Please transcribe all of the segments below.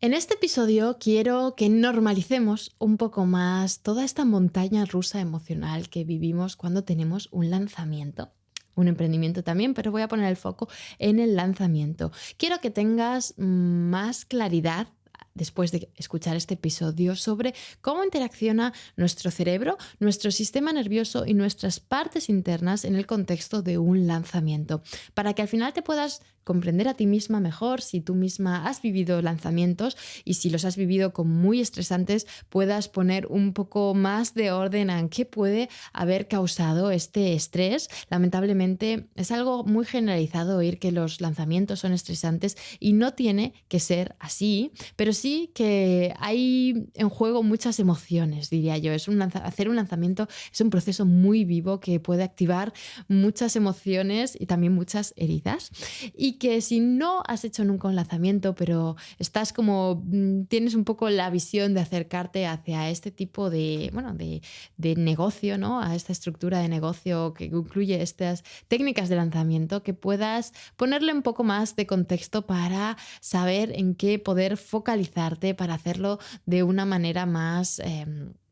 En este episodio quiero que normalicemos un poco más toda esta montaña rusa emocional que vivimos cuando tenemos un lanzamiento. Un emprendimiento también, pero voy a poner el foco en el lanzamiento. Quiero que tengas más claridad después de escuchar este episodio sobre cómo interacciona nuestro cerebro, nuestro sistema nervioso y nuestras partes internas en el contexto de un lanzamiento, para que al final te puedas comprender a ti misma mejor, si tú misma has vivido lanzamientos y si los has vivido como muy estresantes, puedas poner un poco más de orden en qué puede haber causado este estrés. Lamentablemente es algo muy generalizado oír que los lanzamientos son estresantes y no tiene que ser así, pero sí que hay en juego muchas emociones, diría yo. Hacer un lanzamiento es un proceso muy vivo que puede activar muchas emociones y también muchas heridas. Y que si no has hecho nunca un lanzamiento, pero estás como, tienes un poco la visión de acercarte hacia este tipo de negocio, ¿no? A esta estructura de negocio que incluye estas técnicas de lanzamiento, que puedas ponerle un poco más de contexto para saber en qué poder focalizarte para hacerlo de una manera más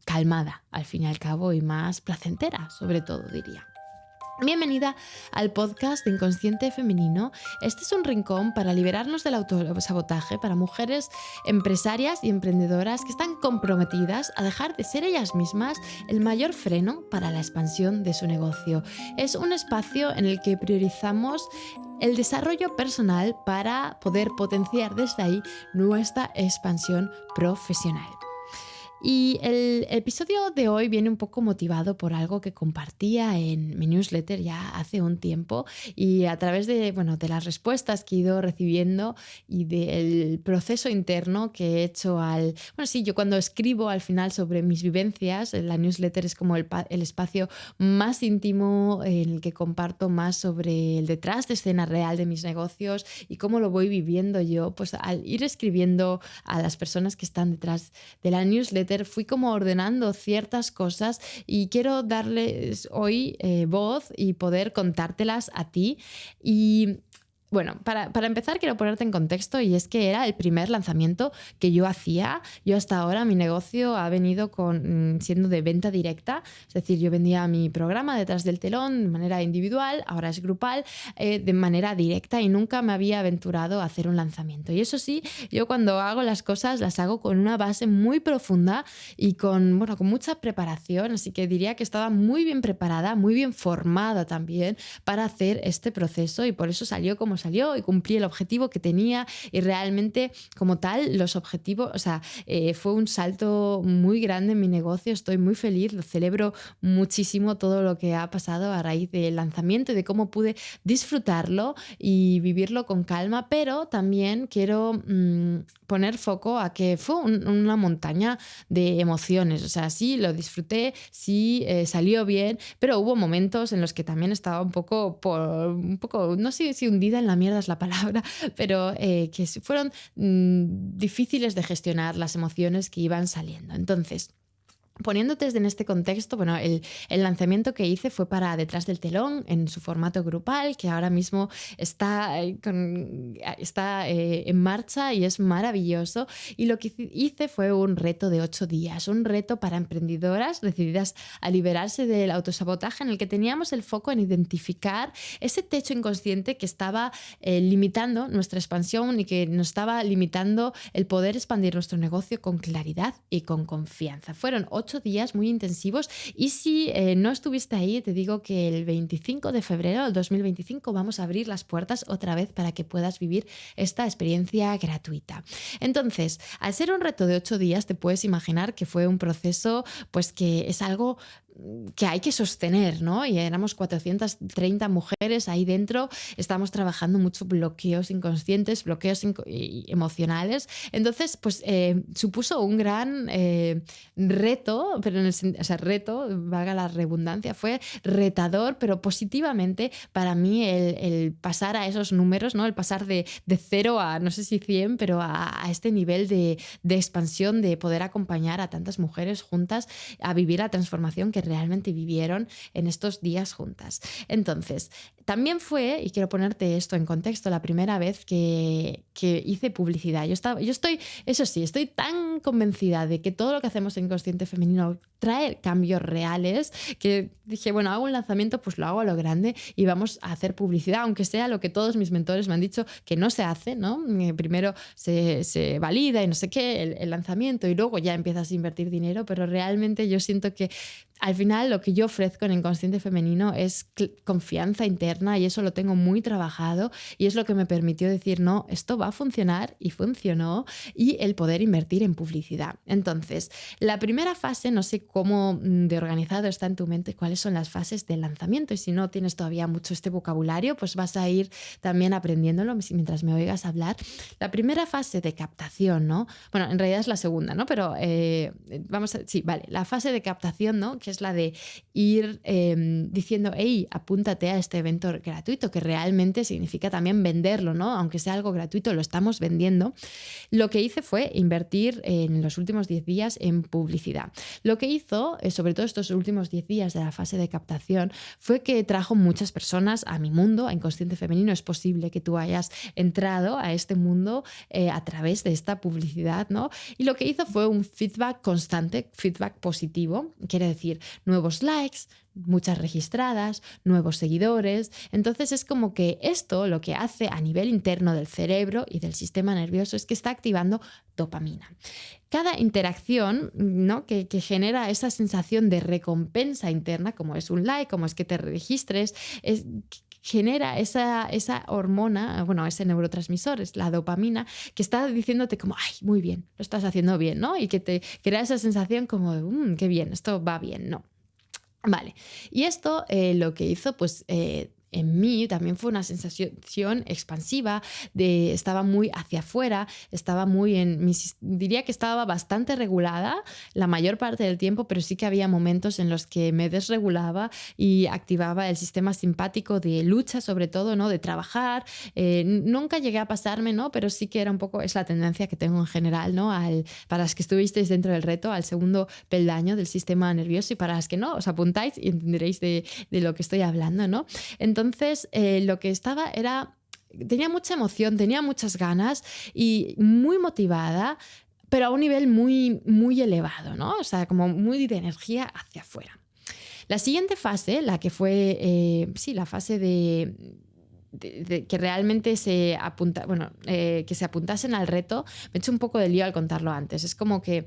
calmada, al fin y al cabo, y más placentera, sobre todo, diría. Bienvenida al podcast de Inconsciente Femenino. Este es un rincón para liberarnos del autosabotaje para mujeres empresarias y emprendedoras que están comprometidas a dejar de ser ellas mismas el mayor freno para la expansión de su negocio. Es un espacio en el que priorizamos el desarrollo personal para poder potenciar desde ahí nuestra expansión profesional. Y el episodio de hoy viene un poco motivado por algo que compartía en mi newsletter ya hace un tiempo, y a través de las respuestas que he ido recibiendo y del proceso interno que he hecho yo cuando escribo al final sobre mis vivencias, la newsletter es como el espacio más íntimo en el que comparto más sobre el detrás de escena real de mis negocios y cómo lo voy viviendo yo. Pues al ir escribiendo a las personas que están detrás de la newsletter, fui como ordenando ciertas cosas y quiero darles hoy voz y poder contártelas a ti. Y bueno, para empezar quiero ponerte en contexto, y es que era el primer lanzamiento que yo hacía. Yo hasta ahora mi negocio ha venido siendo de venta directa, es decir, yo vendía mi programa Detrás del Telón de manera individual, ahora es grupal, de manera directa, y nunca me había aventurado a hacer un lanzamiento. Y eso sí, yo cuando hago las cosas las hago con una base muy profunda y con mucha preparación, así que diría que estaba muy bien preparada, muy bien formada también para hacer este proceso, y por eso salió como salió y cumplí el objetivo que tenía. Y realmente, como tal, los objetivos, fue un salto muy grande en mi negocio. Estoy muy feliz, lo celebro muchísimo todo lo que ha pasado a raíz del lanzamiento y de cómo pude disfrutarlo y vivirlo con calma, pero también quiero poner foco a que fue una montaña de emociones. O sea, sí, lo disfruté, sí, salió bien, pero hubo momentos en los que también estaba un poco, no sé si hundida en la mierda es la palabra, pero que fueron difíciles de gestionar las emociones que iban saliendo. Entonces, poniéndote en este contexto, el lanzamiento que hice fue para Detrás del Telón en su formato grupal, que ahora mismo está en marcha y es maravilloso. Y lo que hice fue un reto de 8 días, un reto para emprendedoras decididas a liberarse del autosabotaje, en el que teníamos el foco en identificar ese techo inconsciente que estaba limitando nuestra expansión y que nos estaba limitando el poder expandir nuestro negocio con claridad y con confianza. Fueron 8 días muy intensivos, y si no estuviste ahí, te digo que el 25 de febrero del 2025 vamos a abrir las puertas otra vez para que puedas vivir esta experiencia gratuita. Entonces, al ser un reto de 8 días, te puedes imaginar que fue un proceso pues que es algo que hay que sostener, ¿no? Y éramos 430 mujeres ahí dentro, estábamos trabajando mucho bloqueos inconscientes, bloqueos emocionales. Entonces, pues supuso un gran reto, pero reto, valga la redundancia, fue retador, pero positivamente para mí el pasar a esos números, ¿no? El pasar de 0 a, no sé si 100, pero a este nivel de expansión, de poder acompañar a tantas mujeres juntas a vivir la transformación que realmente vivieron en estos días juntas. Entonces, también fue, y quiero ponerte esto en contexto, la primera vez que hice publicidad. Eso sí, estoy tan convencida de que todo lo que hacemos en Consciente Femenino trae cambios reales, que dije, bueno, hago un lanzamiento, pues lo hago a lo grande y vamos a hacer publicidad, aunque sea lo que todos mis mentores me han dicho que no se hace, ¿no? Primero se valida y no sé qué, el lanzamiento, y luego ya empiezas a invertir dinero, pero realmente yo siento que al final lo que yo ofrezco en Inconsciente Femenino es confianza interna, y eso lo tengo muy trabajado, y es lo que me permitió decir, no, esto va a funcionar, y funcionó, y el poder invertir en publicidad. Entonces, la primera fase, no sé cómo de organizado está en tu mente cuáles son las fases del lanzamiento, y si no tienes todavía mucho este vocabulario, pues vas a ir también aprendiéndolo mientras me oigas hablar. La primera fase de captación, ¿no? Bueno, en realidad es la segunda, ¿no? Pero la fase de captación, ¿no? Que es la de ir diciendo, hey, apúntate a este evento gratuito, que realmente significa también venderlo, ¿no? Aunque sea algo gratuito, lo estamos vendiendo. Lo que hice fue invertir en los últimos 10 días en publicidad. Lo que hizo, sobre todo estos últimos 10 días de la fase de captación, fue que trajo muchas personas a mi mundo, a Inconsciente Femenino. Es posible que tú hayas entrado a este mundo a través de esta publicidad, ¿no? Y lo que hizo fue un feedback constante, feedback positivo, quiere decir nuevos likes, muchas registradas, nuevos seguidores. Entonces es como que esto lo que hace a nivel interno del cerebro y del sistema nervioso es que está activando dopamina. Cada interacción, ¿no? que genera esa sensación de recompensa interna, como es un like, como es que te registres, genera esa hormona, bueno, ese neurotransmisor, es la dopamina, que está diciéndote como, ay, muy bien, lo estás haciendo bien, ¿no? Y que te crea esa sensación como de, qué bien, esto va bien, ¿no? Vale, y esto lo que hizo, pues en mí también fue una sensación expansiva, estaba muy hacia afuera, estaba muy diría que estaba bastante regulada la mayor parte del tiempo, pero sí que había momentos en los que me desregulaba y activaba el sistema simpático de lucha, sobre todo, ¿no? De trabajar. Nunca llegué a pasarme, ¿no? Pero sí que era un poco, es la tendencia que tengo en general, ¿no? Para las que estuvisteis dentro del reto, al segundo peldaño del sistema nervioso, y para las que no, os apuntáis y entenderéis de lo que estoy hablando, ¿no? Entonces, lo que estaba tenía mucha emoción, tenía muchas ganas y muy motivada, pero a un nivel muy, muy elevado, ¿no? O sea, como muy de energía hacia afuera. La siguiente fase, la que fue, la fase de que realmente que se apuntasen al reto, me he hecho un poco de lío al contarlo antes. Es como que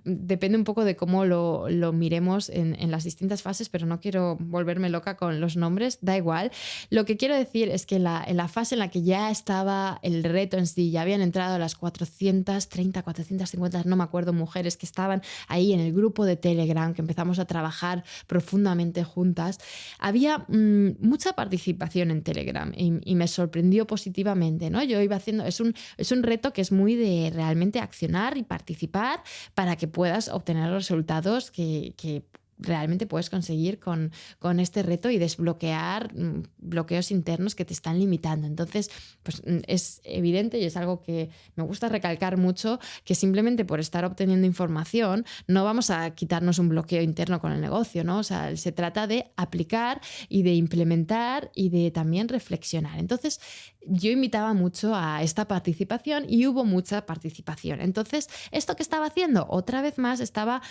depende un poco de cómo lo miremos en las distintas fases, pero no quiero volverme loca con los nombres, da igual. Lo que quiero decir es que en la fase en la que ya estaba el reto en sí, ya habían entrado las 430, 450, no me acuerdo, mujeres que estaban ahí en el grupo de Telegram, que empezamos a trabajar profundamente juntas, había mucha participación en Telegram y me sorprendió positivamente, ¿no? Yo iba haciendo, es un reto que es muy de realmente accionar y participar para que puedas obtener los resultados que realmente puedes conseguir con este reto y desbloquear bloqueos internos que te están limitando. Entonces, pues es evidente, y es algo que me gusta recalcar mucho, que simplemente por estar obteniendo información no vamos a quitarnos un bloqueo interno con el negocio, ¿no? O sea, se trata de aplicar y de implementar y de también reflexionar. Entonces, yo invitaba mucho a esta participación y hubo mucha participación. Entonces, ¿esto que estaba haciendo? Otra vez más estaba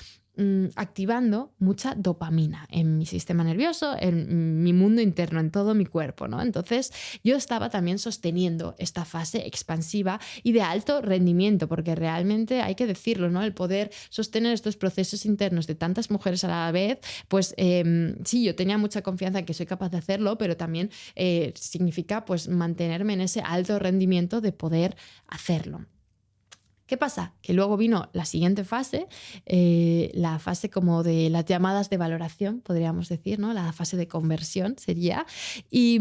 activando mucha dopamina en mi sistema nervioso, en mi mundo interno, en todo mi cuerpo, ¿no? Entonces yo estaba también sosteniendo esta fase expansiva y de alto rendimiento, porque realmente hay que decirlo, ¿no? El poder sostener estos procesos internos de tantas mujeres a la vez, pues sí, yo tenía mucha confianza en que soy capaz de hacerlo, pero también significa pues mantenerme en ese alto rendimiento de poder hacerlo. ¿Qué pasa? Que luego vino la siguiente fase, la fase como de las llamadas de valoración, podríamos decir, ¿no? La fase de conversión sería. Y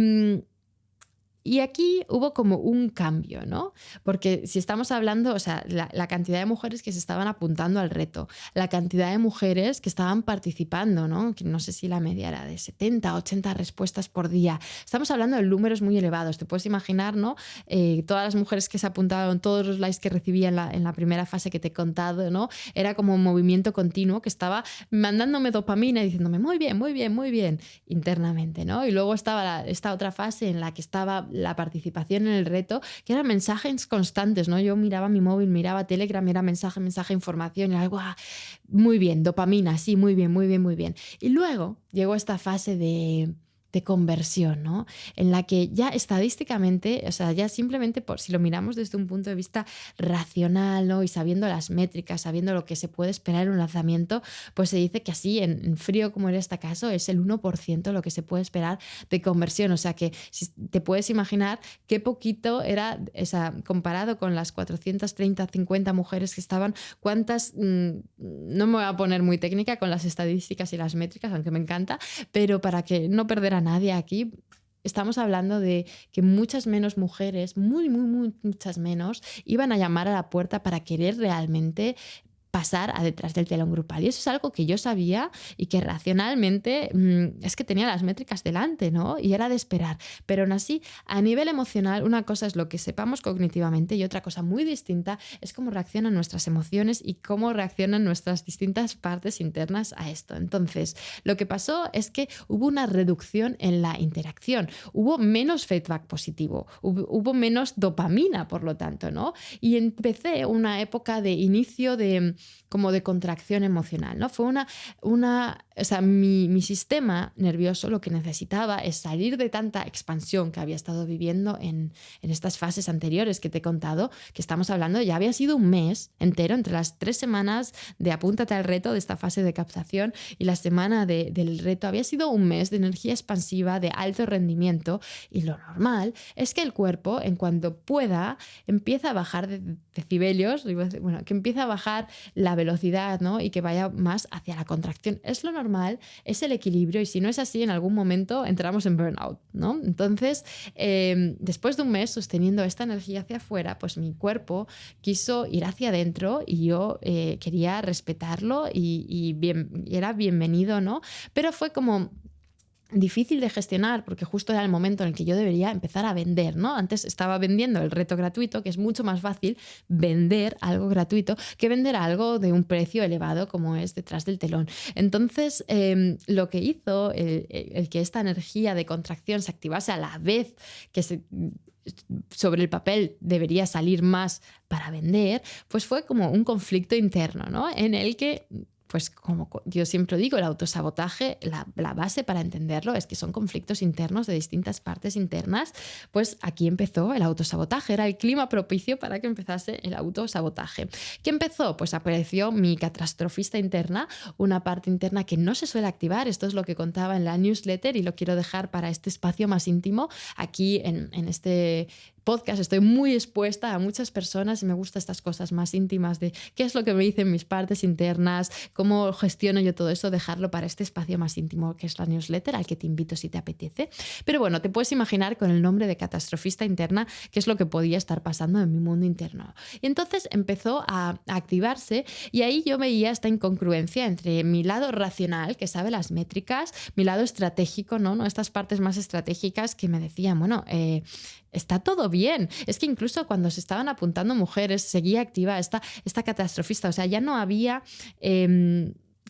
Y aquí hubo como un cambio, ¿no? Porque si estamos hablando, o sea, la cantidad de mujeres que se estaban apuntando al reto, la cantidad de mujeres que estaban participando, ¿no? Que no sé si la media era de 70, 80 respuestas por día. Estamos hablando de números muy elevados. Te puedes imaginar, ¿no? Todas las mujeres que se apuntaron, todos los likes que recibía en la primera fase que te he contado, ¿no? Era como un movimiento continuo que estaba mandándome dopamina y diciéndome muy bien, muy bien, muy bien, internamente, ¿no? Y luego estaba esta otra fase en la que estaba la participación en el reto, que eran mensajes constantes, ¿no? Yo miraba mi móvil, miraba Telegram, era mensaje, mensaje, información, y era ¡guau! Muy bien, dopamina, sí, muy bien, muy bien, muy bien. Y luego llegó esta fase de conversión, ¿no? En la que ya estadísticamente, o sea, ya simplemente por si lo miramos desde un punto de vista racional, ¿no? Y sabiendo las métricas, sabiendo lo que se puede esperar en un lanzamiento, pues se dice que así, en frío como en este caso, es el 1% lo que se puede esperar de conversión. O sea que si te puedes imaginar qué poquito era, o sea, comparado con las 430, 50 mujeres que estaban, cuántas, no me voy a poner muy técnica con las estadísticas y las métricas, aunque me encanta, pero para que no perder a nadie aquí, estamos hablando de que muchas menos mujeres, muy, muy, muy, muchas menos, iban a llamar a la puerta para querer realmente pasar a detrás del telón grupal. Y eso es algo que yo sabía y que racionalmente es que tenía las métricas delante, ¿no? Y era de esperar. Pero aún así, a nivel emocional, una cosa es lo que sepamos cognitivamente y otra cosa muy distinta es cómo reaccionan nuestras emociones y cómo reaccionan nuestras distintas partes internas a esto. Entonces, lo que pasó es que hubo una reducción en la interacción, hubo menos feedback positivo, hubo menos dopamina, por lo tanto, ¿no? Y empecé una época de inicio como de contracción emocional, ¿no? Fue o sea, mi sistema nervioso lo que necesitaba es salir de tanta expansión que había estado viviendo en estas fases anteriores que te he contado, que estamos hablando, ya había sido un mes entero, entre las 3 semanas de apúntate al reto de esta fase de captación y la semana del reto, había sido un mes de energía expansiva, de alto rendimiento, y lo normal es que el cuerpo, en cuanto pueda, empieza a bajar de decibelios, bueno, que empieza a bajar la velocidad, ¿no? Y que vaya más hacia la contracción. Es lo normal, es el equilibrio, y si no es así, en algún momento entramos en burnout, ¿no? Entonces, después de un mes sosteniendo esta energía hacia afuera, pues mi cuerpo quiso ir hacia adentro y yo quería respetarlo y era bienvenido, ¿no? Pero fue como difícil de gestionar porque justo era el momento en el que yo debería empezar a vender, ¿no? Antes estaba vendiendo el reto gratuito, que es mucho más fácil vender algo gratuito que vender algo de un precio elevado como es detrás del telón. Entonces, lo que hizo el que esta energía de contracción se activase a la vez que sobre el papel debería salir más para vender, pues fue como un conflicto interno, ¿no? En el que, pues como yo siempre digo, el autosabotaje, la base para entenderlo es que son conflictos internos de distintas partes internas. Pues aquí empezó el autosabotaje, era el clima propicio para que empezase el autosabotaje. ¿Qué empezó? Pues apareció mi catastrofista interna, una parte interna que no se suele activar. Esto es lo que contaba en la newsletter y lo quiero dejar para este espacio más íntimo. Aquí en este podcast estoy muy expuesta a muchas personas y me gustan estas cosas más íntimas de qué es lo que me dicen mis partes internas, cómo gestiono yo todo eso, dejarlo para este espacio más íntimo que es la newsletter, al que te invito si te apetece. Pero bueno, te puedes imaginar con el nombre de catastrofista interna qué es lo que podía estar pasando en mi mundo interno. Y entonces empezó a activarse y ahí yo veía esta incongruencia entre mi lado racional, que sabe las métricas, mi lado estratégico, ¿no? Estas partes más estratégicas que me decían, bueno, está todo bien. Es que incluso cuando se estaban apuntando mujeres, seguía activa esta catastrofista. O sea, ya no había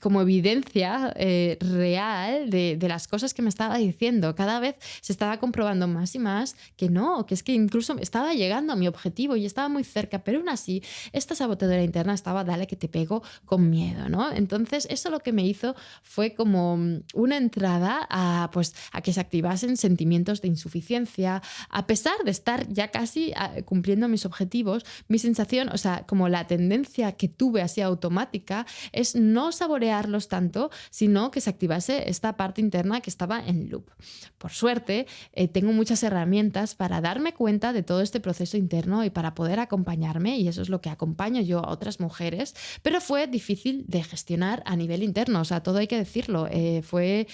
como evidencia real de las cosas que me estaba diciendo. Cada vez se estaba comprobando más y más que no, que es que incluso estaba llegando a mi objetivo y estaba muy cerca, pero aún así esta saboteadora interna estaba dale que te pego con miedo, ¿no? Entonces eso lo que me hizo fue como una entrada pues, a que se activasen sentimientos de insuficiencia. A pesar de estar ya casi cumpliendo mis objetivos, mi sensación, o sea, como la tendencia que tuve así automática es no saborear bombardearlos tanto, sino que se activase esta parte interna que estaba en loop. Por suerte, tengo muchas herramientas para darme cuenta de todo este proceso interno y para poder acompañarme, y eso es lo que acompaño yo a otras mujeres, pero fue difícil de gestionar a nivel interno, o sea, todo hay que decirlo. Fue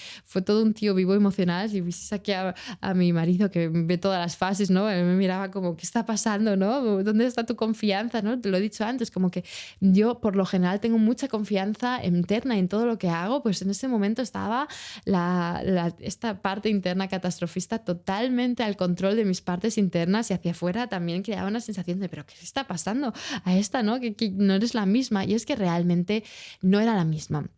todo un tío vivo emocional. Si vieses aquí a mi marido que ve todas las fases, ¿no? Él me miraba como, ¿qué está pasando, no? ¿Dónde está tu confianza, no? Te lo he dicho antes, como que yo por lo general tengo mucha confianza interna en todo lo que hago, pues en ese momento estaba esta parte interna catastrofista totalmente al control de mis partes internas, y hacia afuera también creaba una sensación de, ¿pero qué está pasando a esta, no? Que no eres la misma. Y es que realmente no era la misma.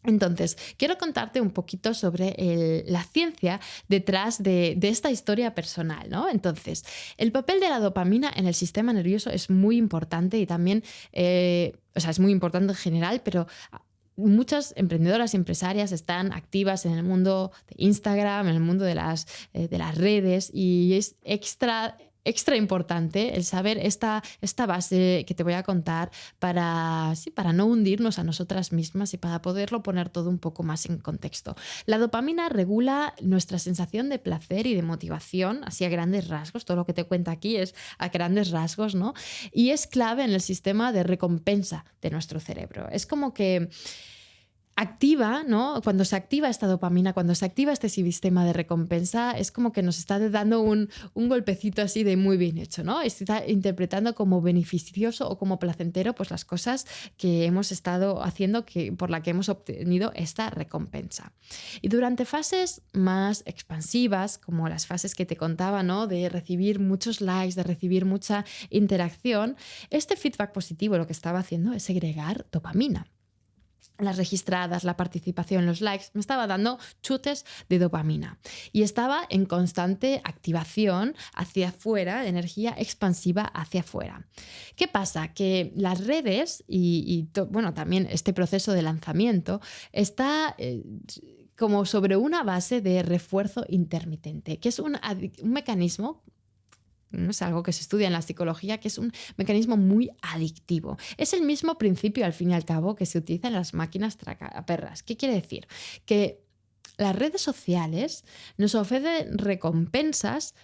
Entonces, quiero contarte un poquito sobre la ciencia detrás de esta historia personal, ¿no? Entonces, el papel de la dopamina en el sistema nervioso es muy importante, y también, o sea, es muy importante en general, pero muchas emprendedoras y empresarias están activas en el mundo de Instagram, en el mundo de las redes, y es extra importante el saber esta base que te voy a contar para no hundirnos a nosotras mismas y para poderlo poner todo un poco más en contexto. La dopamina regula nuestra sensación de placer y de motivación, así a grandes rasgos. Todo lo que te cuento aquí es a grandes rasgos, ¿no? Y es clave en el sistema de recompensa de nuestro cerebro. Es como que activa, ¿no? Cuando se activa esta dopamina, cuando se activa este sistema de recompensa, es como que nos está dando un golpecito así de muy bien hecho, ¿no? Está interpretando como beneficioso o como placentero, pues las cosas que hemos estado haciendo, por la que hemos obtenido esta recompensa. Y durante fases más expansivas, como las fases que te contaba, ¿no? De recibir muchos likes, de recibir mucha interacción, este feedback positivo lo que estaba haciendo es segregar dopamina. Las registradas, la participación, los likes, me estaba dando chutes de dopamina, y estaba en constante activación hacia afuera, de energía expansiva hacia afuera. ¿Qué pasa? Que las redes bueno, también este proceso de lanzamiento está como sobre una base de refuerzo intermitente, que es un mecanismo. ¿No? Es algo que se estudia en la psicología, que es un mecanismo muy adictivo. Es el mismo principio, al fin y al cabo, que se utiliza en las máquinas tragaperras. ¿Qué quiere decir? Que las redes sociales nos ofrecen recompensas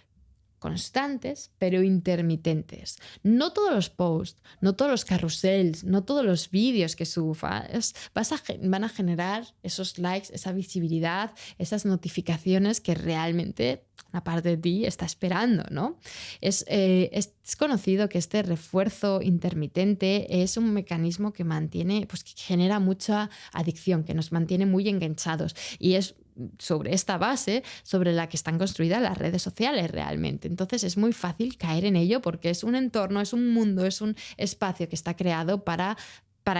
constantes, pero intermitentes. No todos los posts, no todos los carruseles, no todos los vídeos que subas van a generar esos likes, esa visibilidad, esas notificaciones que realmente una parte de ti está esperando, ¿no? Es conocido que este refuerzo intermitente es un mecanismo que mantiene, pues que genera mucha adicción, que nos mantiene muy enganchados, y es sobre esta base sobre la que están construidas las redes sociales realmente. Entonces es muy fácil caer en ello, porque es un entorno, es un mundo, es un espacio que está creado para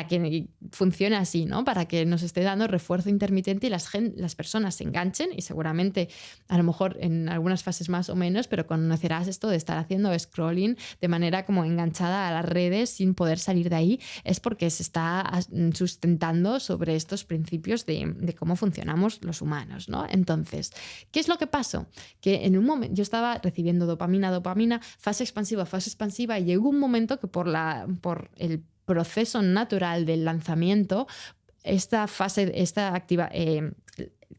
que funcione así, ¿no? Para que nos esté dando refuerzo intermitente y las personas se enganchen, y seguramente a lo mejor en algunas fases más o menos, pero conocerás esto de estar haciendo scrolling de manera como enganchada a las redes sin poder salir de ahí. Es porque se está sustentando sobre estos principios de cómo funcionamos los humanos, ¿no? Entonces, ¿qué es lo que pasó? Que en un momento yo estaba recibiendo dopamina, fase expansiva, y llegó un momento que por el proceso natural del lanzamiento,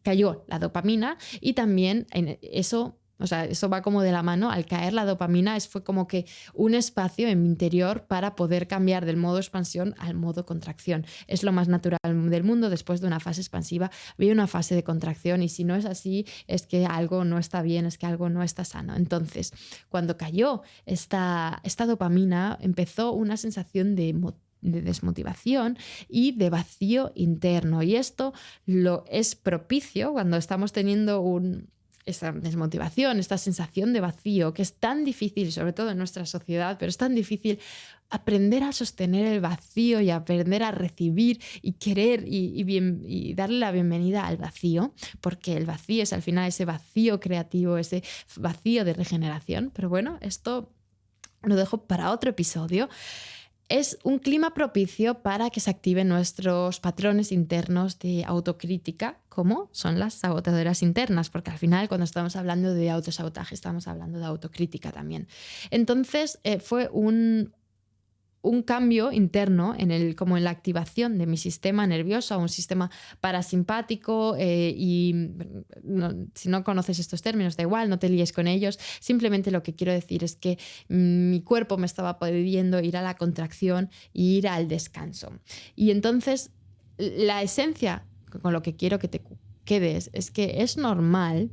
cayó la dopamina, y también en eso, o sea, eso va como de la mano. Al caer la dopamina, fue como que un espacio en mi interior para poder cambiar del modo expansión al modo contracción. Es lo más natural del mundo. Después de una fase expansiva viene una fase de contracción, y si no es así, es que algo no está bien, es que algo no está sano. Entonces, cuando cayó esta dopamina, empezó una sensación de desmotivación y de vacío interno, y esto lo es propicio cuando estamos teniendo esta desmotivación, esta sensación de vacío, que es tan difícil, sobre todo en nuestra sociedad, pero es tan difícil aprender a sostener el vacío y aprender a recibir y querer y darle la bienvenida al vacío, porque el vacío es al final ese vacío creativo, ese vacío de regeneración. Pero bueno, esto lo dejo para otro episodio. Es un clima propicio para que se activen nuestros patrones internos de autocrítica, como son las sabotadoras internas, porque al final, cuando estamos hablando de autosabotaje, estamos hablando de autocrítica también. Entonces, fue un un cambio interno como en la activación de mi sistema nervioso a un sistema parasimpático si no conoces estos términos, da igual, no te líes con ellos. Simplemente lo que quiero decir es que mi cuerpo me estaba pidiendo ir a la contracción y ir al descanso. Y entonces la esencia con lo que quiero que te quedes es que es normal.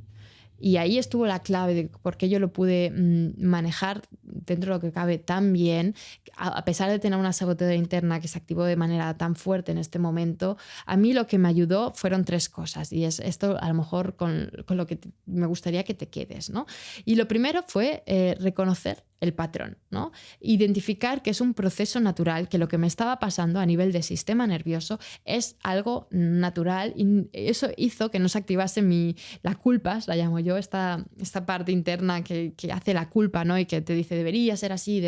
Y ahí estuvo la clave de por qué yo lo pude manejar dentro de lo que cabe tan bien, a pesar de tener una saboteadora interna que se activó de manera tan fuerte en este momento. A mí lo que me ayudó fueron 3 cosas, y es esto a lo mejor con lo que me gustaría que te quedes, ¿no? Y lo primero fue reconocer el patrón, ¿no? Identificar que es un proceso natural, que lo que me estaba pasando a nivel de sistema nervioso es algo natural, y eso hizo que no se activase la culpa, la llamo yo, esta parte interna que hace la culpa, ¿no? Y que te dice debería ser así,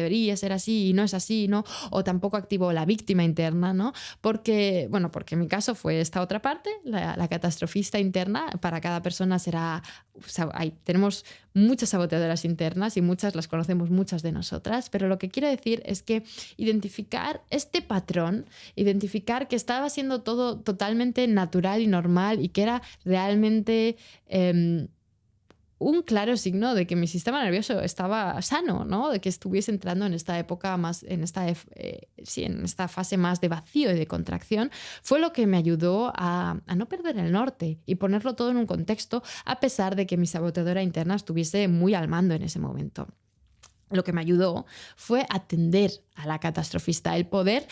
y no es así, ¿no? O tampoco activó la víctima interna, ¿no? Porque en mi caso fue esta otra parte, la catastrofista interna. Para cada persona será... O sea, tenemos muchas saboteadoras internas y muchas las conocemos muchas de nosotras, pero lo que quiero decir es que identificar este patrón, identificar que estaba siendo todo totalmente natural y normal y que era realmente un claro signo de que mi sistema nervioso estaba sano, ¿no? De que estuviese entrando en esta época más, en esta fase más de vacío y de contracción, fue lo que me ayudó a no perder el norte y ponerlo todo en un contexto, a pesar de que mi saboteadora interna estuviese muy al mando en ese momento. Lo que me ayudó fue atender a la catastrofista, el poder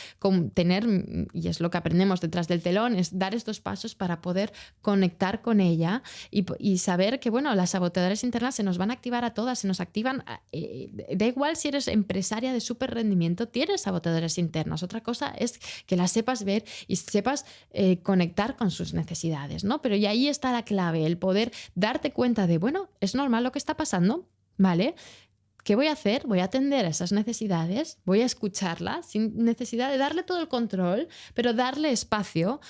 tener, y es lo que aprendemos detrás del telón, es dar estos pasos para poder conectar con ella y saber que, bueno, las saboteadoras internas se nos van a activar a todas, se nos activan, da igual si eres empresaria de súper rendimiento, tienes saboteadoras internas. Otra cosa es que las sepas ver y sepas conectar con sus necesidades, ¿no? Pero y ahí está la clave, el poder darte cuenta de, bueno, es normal lo que está pasando, ¿vale? ¿Qué voy a hacer? Voy a atender a esas necesidades, voy a escucharlas sin necesidad de darle todo el control, pero darle espacio,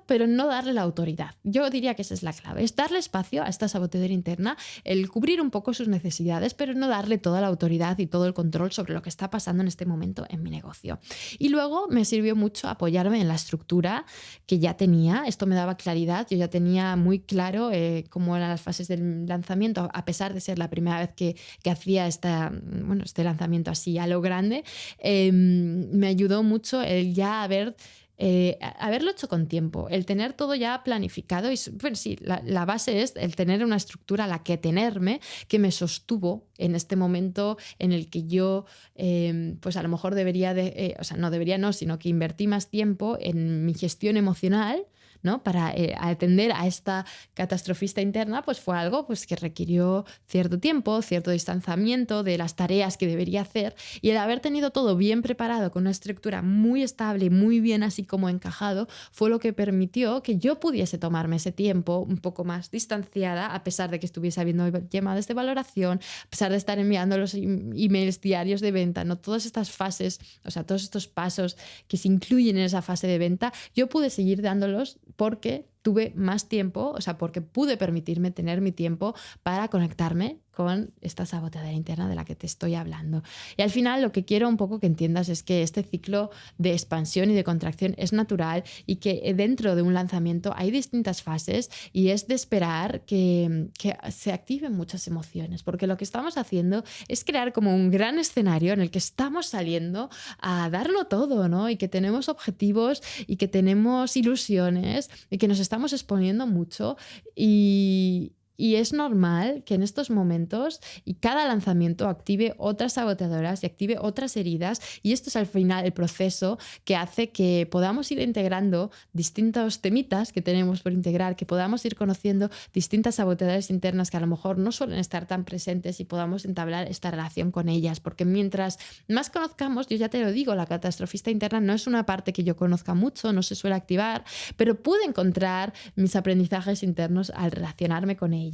pero no darle la autoridad. Yo diría que esa es la clave, es darle espacio a esta saboteadora interna, el cubrir un poco sus necesidades, pero no darle toda la autoridad y todo el control sobre lo que está pasando en este momento en mi negocio. Y luego me sirvió mucho apoyarme en la estructura que ya tenía. Esto me daba claridad, yo ya tenía muy claro cómo eran las fases del lanzamiento, a pesar de ser la primera vez que hacía este lanzamiento así a lo grande. Me ayudó mucho el ya haberlo hecho con tiempo, el tener todo ya planificado. Y bueno, sí, la base es el tener una estructura a la que tenerme, que me sostuvo en este momento en el que yo pues a lo mejor sino que invertí más tiempo en mi gestión emocional, ¿no? Para atender a esta catastrofista interna, pues fue algo pues, que requirió cierto tiempo, cierto distanciamiento de las tareas que debería hacer, y el haber tenido todo bien preparado con una estructura muy estable, muy bien así como encajado, fue lo que permitió que yo pudiese tomarme ese tiempo un poco más distanciada, a pesar de que estuviese habiendo llamadas de valoración, a pesar de estar enviando los emails diarios de venta, ¿no? Todas estas fases, o sea, todos estos pasos que se incluyen en esa fase de venta, yo pude seguir dándolos porque tuve más tiempo, o sea, porque pude permitirme tener mi tiempo para conectarme con esta saboteadora interna de la que te estoy hablando. Y al final lo que quiero un poco que entiendas es que este ciclo de expansión y de contracción es natural y que dentro de un lanzamiento hay distintas fases, y es de esperar que se activen muchas emociones, porque lo que estamos haciendo es crear como un gran escenario en el que estamos saliendo a darlo todo, ¿no? Y que tenemos objetivos y que tenemos ilusiones y que nos estamos exponiendo mucho, y es normal que en estos momentos y cada lanzamiento active otras saboteadoras y active otras heridas, y esto es al final el proceso que hace que podamos ir integrando distintos temitas que tenemos por integrar, que podamos ir conociendo distintas saboteadoras internas que a lo mejor no suelen estar tan presentes y podamos entablar esta relación con ellas, porque mientras más conozcamos, yo ya te lo digo, la catastrofista interna no es una parte que yo conozca mucho, no se suele activar, pero pude encontrar mis aprendizajes internos al relacionarme con ella,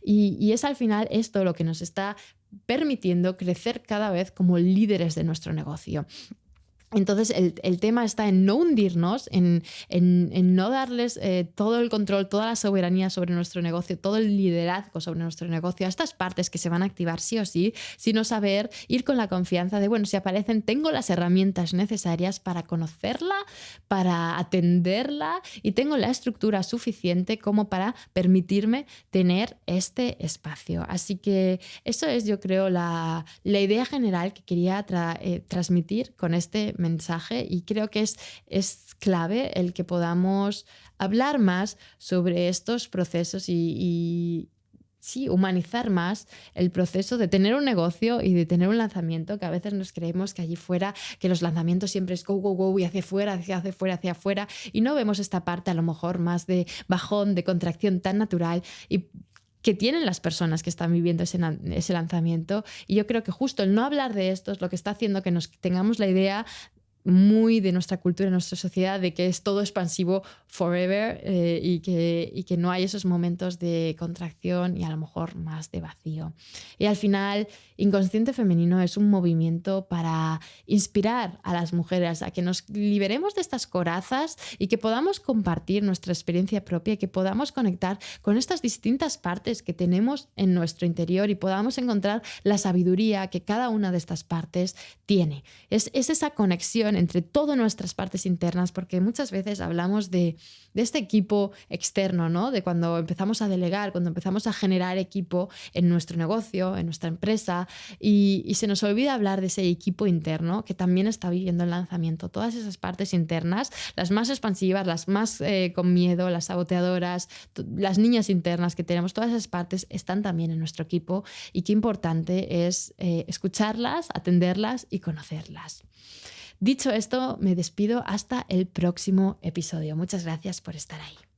y es al final esto lo que nos está permitiendo crecer cada vez como líderes de nuestro negocio. Entonces, el tema está en no hundirnos, en no darles todo el control, toda la soberanía sobre nuestro negocio, todo el liderazgo sobre nuestro negocio a estas partes que se van a activar sí o sí, sino saber ir con la confianza de, bueno, si aparecen, tengo las herramientas necesarias para conocerla, para atenderla y tengo la estructura suficiente como para permitirme tener este espacio. Así que eso es, yo creo, la idea general que quería transmitir con este mensaje, y creo que es clave el que podamos hablar más sobre estos procesos y sí, humanizar más el proceso de tener un negocio y de tener un lanzamiento, que a veces nos creemos que allí fuera, que los lanzamientos siempre es go, go, go y hacia afuera, hacia afuera, hacia afuera, y no vemos esta parte a lo mejor más de bajón, de contracción tan natural y que tienen las personas que están viviendo ese lanzamiento. Y yo creo que justo el no hablar de esto es lo que está haciendo que nos tengamos la idea muy de nuestra cultura, de nuestra sociedad, de que es todo expansivo forever, y que no hay esos momentos de contracción y a lo mejor más de vacío. Y al final, Inconsciente Femenino es un movimiento para inspirar a las mujeres a que nos liberemos de estas corazas y que podamos compartir nuestra experiencia propia y que podamos conectar con estas distintas partes que tenemos en nuestro interior y podamos encontrar la sabiduría que cada una de estas partes tiene. Es esa conexión entre todas nuestras partes internas, porque muchas veces hablamos de este equipo externo, ¿no? De cuando empezamos a delegar, cuando empezamos a generar equipo en nuestro negocio, en nuestra empresa, y se nos olvida hablar de ese equipo interno que también está viviendo el lanzamiento. Todas esas partes internas, las más expansivas, las más con miedo, las saboteadoras, las niñas internas que tenemos, todas esas partes están también en nuestro equipo, y qué importante es escucharlas, atenderlas y conocerlas. Dicho esto, me despido hasta el próximo episodio. Muchas gracias por estar ahí.